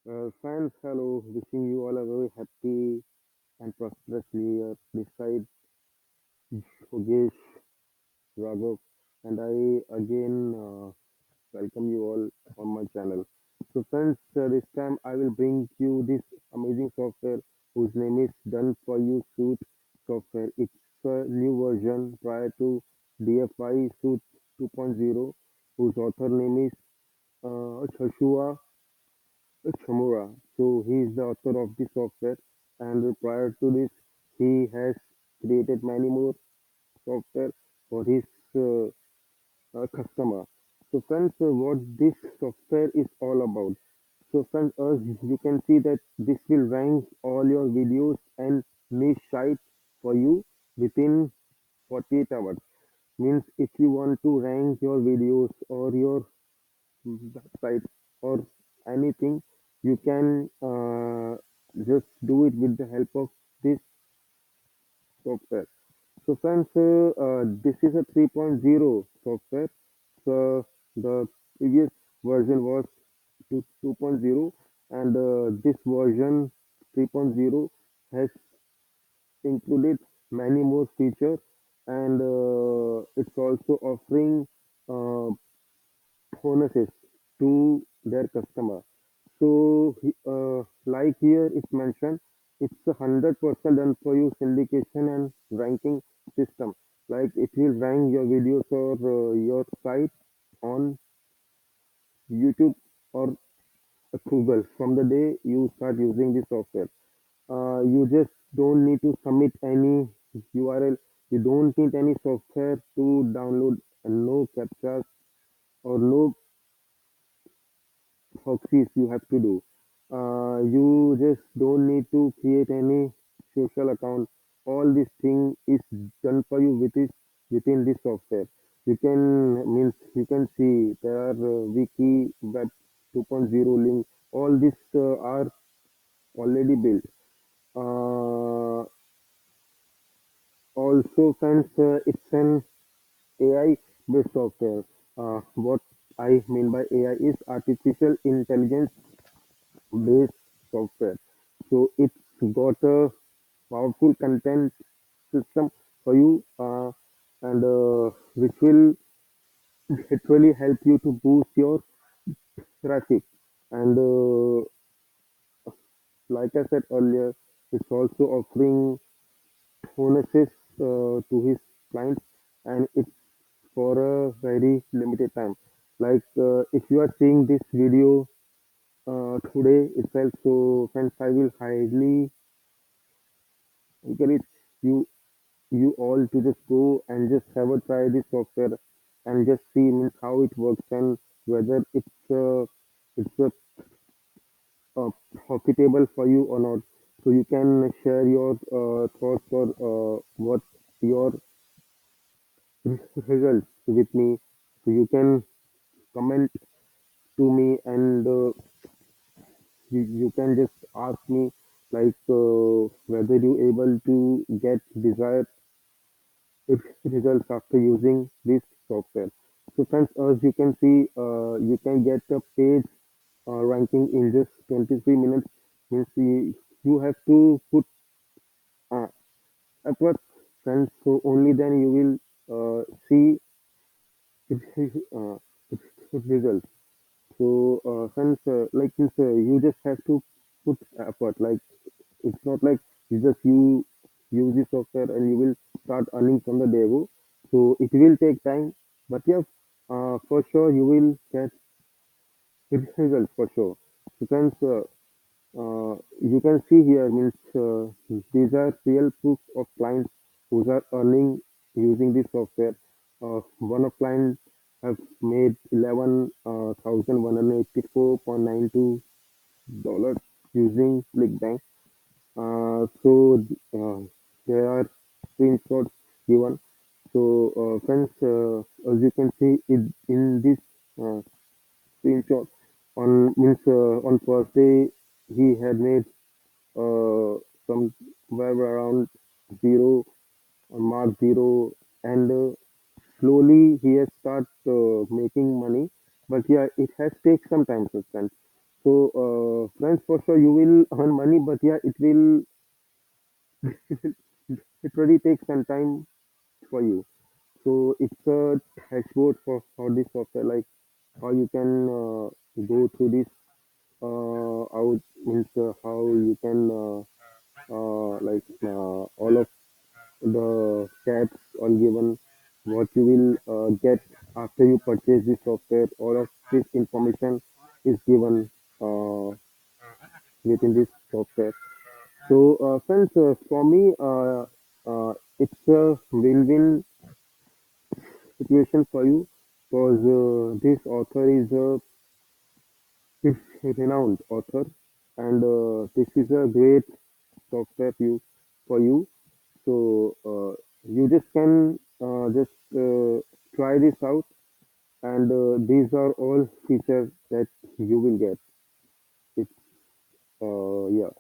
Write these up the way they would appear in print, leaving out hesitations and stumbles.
Fans, hello, wishing you all a very happy and prosperous new year. This side, Yogesh, Raghav, and I again welcome you all on my channel. So, friends, this time I will bring you this amazing software whose name is Done For You Suite software. It's a new version prior to DFY Suite 2.0, whose author name is Joshua Chamura. So he is the author of this software, and prior to this, he has created many more software for his uh, customer. So friends, what this software is all about. So friends, as you can see that this will rank all your videos and niche site for you within 48 hours. Means if you want to rank your videos or your website or anything, you can just do it with the help of this software. So friends, this is a 3.0 software. So the previous version was 2.0, and this version 3.0 has included many more features, and it's also offering uh, bonuses to their customer. So, like here it's mentioned, it's 100% done for you syndication and ranking system. Like it will rank your videos or your site on YouTube or Google from the day you start using this software. You just don't need to submit any URL. You don't need any software to download, and no captchas or no Proxies you have to do. You just don't need to create any social account. All this thing is done for you within this software. You can means you can see there are wiki, web 2.0 link. All this are already built. Uh, Also, friends, it's an AI based software. What I mean by AI is artificial intelligence based software. So it's got a powerful content system for you, and which will literally help you to boost your traffic. And like I said earlier, it's also offering bonuses to his clients, and it's for a very limited time. Like if you are seeing this video today itself, so friends, I will highly encourage you all to just go and just have a try this software and just see means how it works and whether it's profitable for you or not. So you can share your thoughts or what your results with me. So you can comment to me, and you can just ask me like whether you able to get desired results after using this software. So friends, as you can see, you can get a page ranking in just 23 minutes. Means you have to put uh, effort, friends. So only then you will see uh, results. So friends, like this, you just have to put effort. Like it's not like you use this software and you will start earning from the day go. So it will take time, but yes, for sure you will get results for sure. So friends, you can see here means these are real proof of clients who are earning using this software. One of client have made 11,184.92 dollars using ClickBank. So there are screenshots given. So friends, as you can see in this uh, screenshot, on means on first day he had made somewhere around zero on mark zero, and slowly he has start making money. But yeah, it has take some time, friends. So, friends, for sure you will earn money, but yeah, it really takes some time for you. So it's a dashboard for this software, like how you can go through this out means how you can all of the stats all given, what you will get after you purchase this software. All of this information is given uh, within this software. So, friends, for me, it's a win-win situation for you because this author is a renowned author, and this is a great software for you. So you just can just try this out, and these are all features that you will get. It's yeah,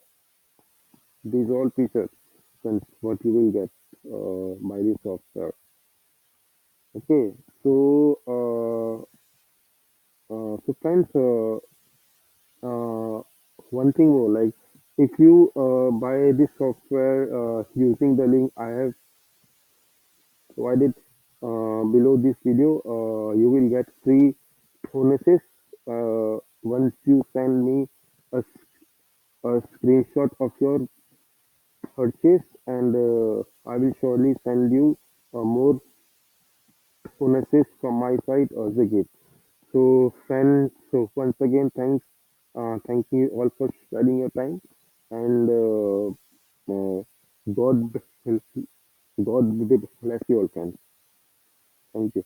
these all features and what you will get by this software. Okay, so so friends, one thing more, like if you buy this software using the link I have provided below this video, you will get free bonuses once you send me a, a screenshot of your purchase, and I will surely send you more bonuses from my side as a gift. So, friends, so once again, thank you all for sharing your time, and God, God bless you all, friends. Thank you.